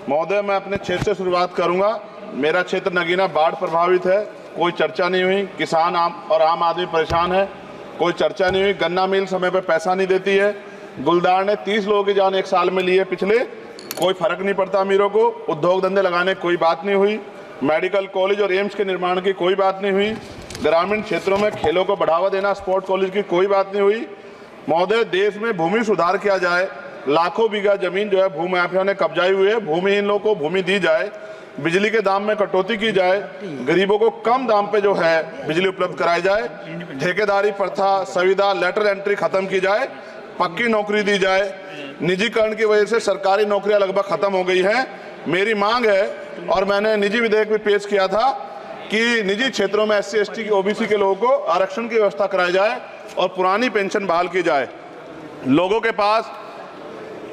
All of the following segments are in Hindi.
महोदय, मैं अपने क्षेत्र से शुरुआत करूंगा। मेरा क्षेत्र नगीना बाढ़ प्रभावित है, कोई चर्चा नहीं हुई। किसान आम आदमी परेशान है, कोई चर्चा नहीं हुई। गन्ना मिल समय पर पैसा नहीं देती है। गुलदार ने 30 लोगों की जान 1 साल में ली है पिछले, कोई फर्क नहीं पड़ता अमीरों को। उद्योग धंधे लगाने कोई बात नहीं हुई। मेडिकल कॉलेज और एम्स के निर्माण की कोई बात नहीं हुई। ग्रामीण क्षेत्रों में खेलों को बढ़ावा देना, स्पोर्ट कॉलेज की कोई बात नहीं हुई। महोदय, देश में भूमि सुधार किया जाए, लाखों बीघा जमीन जो है भूमाफिया ने कब्जाई हुई है, भूमिहीन लोगों को भूमि दी जाए, बिजली के दाम में कटौती की जाए, गरीबों को कम दाम पे जो है बिजली उपलब्ध कराई जाए, ठेकेदारी प्रथा, संविदा, लेटर एंट्री खत्म की जाए, पक्की नौकरी दी जाए। निजीकरण की वजह से सरकारी नौकरियां लगभग खत्म हो गई हैं। मेरी मांग है, और मैंने निजी विधेयक भी पेश किया था, कि निजी क्षेत्रों में SC ST की OBC के लोगों को आरक्षण की व्यवस्था कराई जाए और पुरानी पेंशन बहाल की जाए। लोगों के पास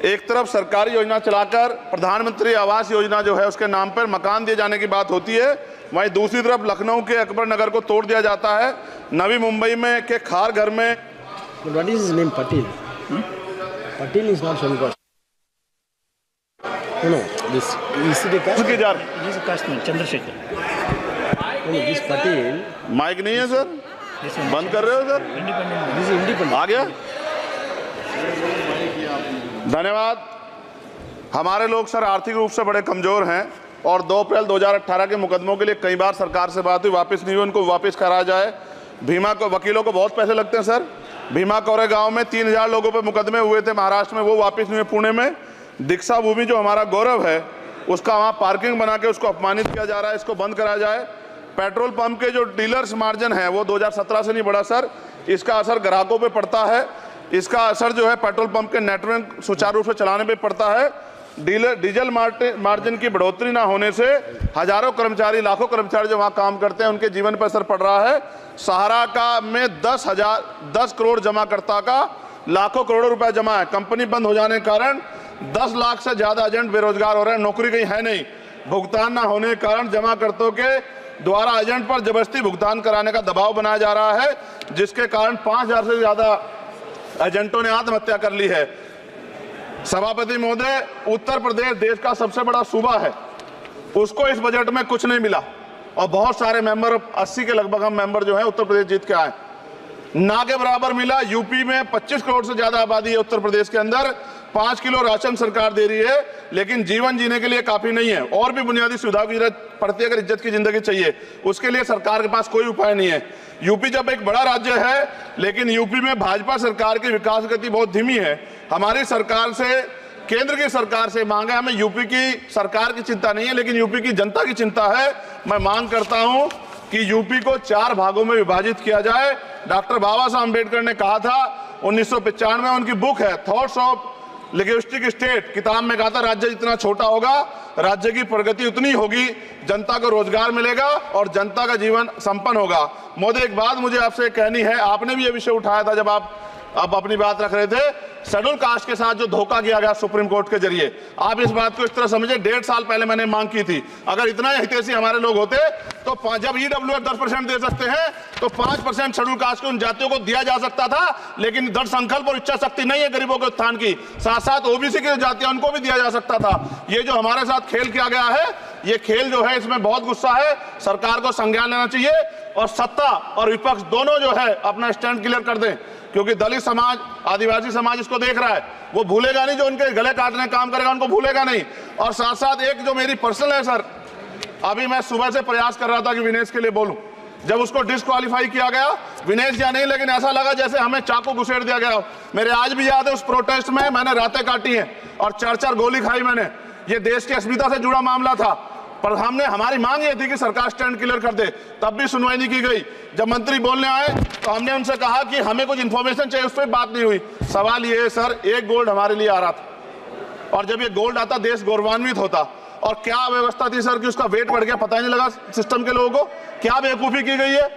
एक तरफ सरकारी योजना चलाकर प्रधानमंत्री आवास योजना जो है उसके नाम पर मकान दिए जाने की बात होती है, वहीं दूसरी तरफ लखनऊ के अकबर नगर को तोड़ दिया जाता है। नवी मुंबई में के खार घर में What is his name? Patil. Patil is not Shankar. No, this is the caste. उसकी जा He is a casteman, Chandrasekhar. No, this Patil. Mike नहीं है सर, बंद कर रहे हो sir? Independent. This is independent. आ गया। धन्यवाद। हमारे लोग सर आर्थिक रूप से बड़े कमजोर हैं और 2 अप्रैल 2018 के मुकदमों के लिए कई बार सरकार से बात हुई, वापस नहीं हुई। उनको वापस कराया जाए। भीमा को वकीलों को बहुत पैसे लगते हैं सर। भीमा कोरे गांव में 3000 लोगों पर मुकदमे हुए थे महाराष्ट्र में, वो वापस नहीं हुए। पुणे में दीक्षा भूमि जो हमारा गौरव है, उसका वहाँ पार्किंग बना के उसको अपमानित किया जा रहा है, इसको बंद कराया जाए। पेट्रोल पंप के जो डीलर्स मार्जिन है वो 2017 से नहीं बढ़ा सर, इसका असर ग्राहकों पे पड़ता है। इसका असर जो है पेट्रोल पंप के नेटवर्क सुचारू रूप से चलाने पे पड़ता है। डीजल मार्जिन की बढ़ोतरी ना होने से हजारों कर्मचारी, लाखों कर्मचारी जो वहाँ काम करते हैं उनके जीवन पर असर पड़ रहा है। सहारा का में 10 करोड़ जमाकर्ता का लाखों करोड़ों रुपए जमा है। कंपनी बंद हो जाने के कारण 10 लाख से ज्यादा एजेंट बेरोजगार हो रहे हैं, नौकरी कहीं है नहीं। भुगतान ना होने के कारण जमाकर्ताओं के द्वारा एजेंट पर जबरदस्ती भुगतान कराने का दबाव बनाया जा रहा है, जिसके कारण 5000 से ज्यादा एजेंटों ने आत्महत्या कर ली है। सभापति महोदय, उत्तर प्रदेश देश का सबसे बड़ा सूबा है, उसको इस बजट में कुछ नहीं मिला और बहुत सारे मेंबर, 80 के लगभग हम मेंबर जो है उत्तर प्रदेश जीत के आए, ना के बराबर मिला। यूपी में 25 करोड़ से ज्यादा आबादी है उत्तर प्रदेश के अंदर, 5 किलो राशन सरकार दे रही है, लेकिन जीवन जीने के लिए काफी नहीं है। और भी बुनियादी सुविधाओं की जरूरत पड़ती है। अगर इज्जत की जिंदगी चाहिए उसके लिए सरकार के पास कोई उपाय नहीं है। यूपी जब एक बड़ा राज्य है, लेकिन यूपी में भाजपा सरकार की विकास गति बहुत धीमी है। हमारी सरकार से, केंद्र की सरकार से मांग है, हमें यूपी की सरकार की चिंता नहीं है, लेकिन यूपी की जनता की चिंता है। मैं मांग करता हूं कि यूपी को 4 भागों में विभाजित किया जाए। डॉक्टर बाबा साहब अम्बेडकर ने कहा था 1995 में, उनकी बुक है थॉट्स ऑफ लिंग्विस्टिक स्टेट, किताब में कहा था राज्य जितना छोटा होगा राज्य की प्रगति उतनी होगी, जनता को रोजगार मिलेगा और जनता का जीवन संपन्न होगा। मोदी, एक बात मुझे आपसे कहनी है, आपने भी ये विषय उठाया था जब आप अपनी बात रख रहे थे, शेड्यूल कास्ट के साथ जो धोखा किया गया सुप्रीम कोर्ट के जरिए, आप इस बात को इस तरह समझे। 1.5 साल पहले मैंने मांग की थी, अगर इतना हितैषी हमारे लोग होते तो जब EWF 10% दे सकते हैं तो 5% शेड्यूल कास्ट के उन जातियों को दिया जा सकता था, लेकिन दृढ़ संकल्प और इच्छा शक्ति नहीं है गरीबों के उत्थान की। साथ साथ OBC की जातियां उनको भी दिया जा सकता था। ये जो हमारे साथ खेल किया गया है, ये खेल जो है इसमें बहुत गुस्सा है, सरकार को संज्ञान लेना चाहिए और सत्ता और विपक्ष दोनों जो है अपना स्टैंड क्लियर कर दें, क्योंकि दलित समाज, आदिवासी समाज इसको देख रहा है, वो भूलेगा नहीं। जो उनके गले काटने का काम करेगा उनको भूलेगा नहीं। और साथ साथ एक जो मेरी पर्सनल है सर, अभी मैं सुबह से प्रयास कर रहा था कि विनेश के लिए बोलूं, जब उसको डिस्क्वालीफाई किया गया, विनेश या नहीं, लेकिन ऐसा लगा जैसे हमें चाकू घुसेड़ दिया गया। मेरे आज भी याद है उस प्रोटेस्ट में मैंने रातें काटी हैं और 4-4 गोली खाई मैंने। ये देश की अस्मिता से जुड़ा मामला था, पर हमारी मांग ये थी कि सरकार स्टैंड क्लियर कर दे, तब भी सुनवाई नहीं की गई। जब मंत्री बोलने आए तो हमने उनसे कहा कि हमें कुछ इंफॉर्मेशन चाहिए, उस पर बात नहीं हुई। सवाल ये है सर, 1 गोल्ड हमारे लिए आ रहा था और जब ये गोल्ड आता देश गौरवान्वित होता। और क्या व्यवस्था थी सर कि उसका वेट बढ़ गया, पता ही नहीं लगा सिस्टम के लोगों को। क्या बेवकूफी की गई है,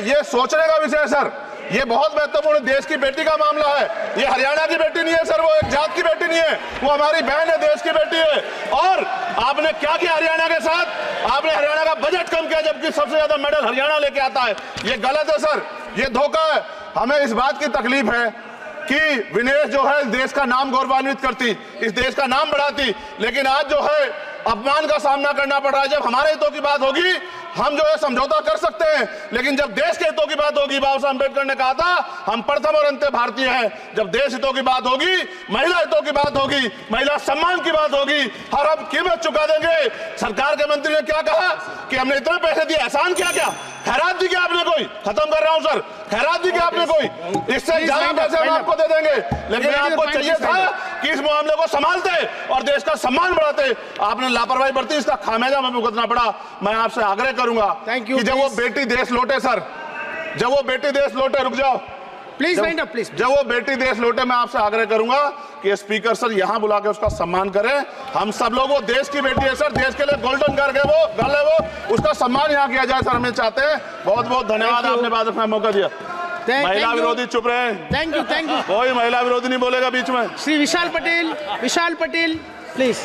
ये सोचने का विषय है सर। ये बहुत महत्वपूर्ण देश की बेटी का मामला है। ये हरियाणा की बेटी नहीं है सर, वो एक जात की बेटी नहीं है, वो हमारी बहन है, देश की बेटी है। और आपने क्या किया हरियाणा के साथ? आपने हरियाणा का बजट कम किया, जबकि सबसे ज्यादा मेडल हरियाणा लेके आता है। ये गलत है सर, ये धोखा है। हमें इस बात की तकलीफ है कि विनेश जो है देश का नाम गौरवान्वित करती, इस देश का नाम बढ़ाती, लेकिन आज जो है अपमान का सामना करना पड़ रहा है। जब हमारे हितों की बात होगी हम जो है समझौता कर सकते हैं, लेकिन जब देश के हितों की बात होगी, बाबा साहब अम्बेडकर ने कहा था हम प्रथम और अंत्य भारतीय हैं। जब देश हितों की बात होगी, महिला हितों की बात होगी, महिला सम्मान की बात होगी, हर हम कीमत चुका देंगे। सरकार के मंत्री ने क्या कहा कि हमने इतने पैसे दिए, एहसान किया क्या? खैरात दी क्या आपने कोई? खत्म कर रहा हूं सर, खैरात दी क्या आपने कोई? इससे ज्यादा पैसे हम आपको दे देंगे, लेकिन आपको चाहिए था कि इस मामले को संभालते और देश का सम्मान बढ़ाते। आपने लापरवाही बरती, इसका खामियाजा हमें भुगतना पड़ा। मैं आपसे आग्रह करूंगा कि जब वो बेटी देश लौटे सर, जब वो बेटी देश लौटे, रुक जाओ प्लीज वाइंड अप प्लीज। जब वो बेटी देश लौटे, मैं आपसे आग्रह करूंगा कि स्पीकर सर यहां बुला के उसका सम्मान करें। हम सब लोग, वो देश की बेटी है सर, देश के लिए गोल्डन गर्ल है वो, गर्ल है वो, उसका सम्मान यहां किया जाए सर, हमें चाहते हैं। बहुत बहुत धन्यवाद, आपने बात रखने का मौका दिया। महिला विरोधी चुप रहे। थैंक यू कोई महिला विरोधी नहीं बोलेगा बीच में। श्री विशाल पटेल प्लीज।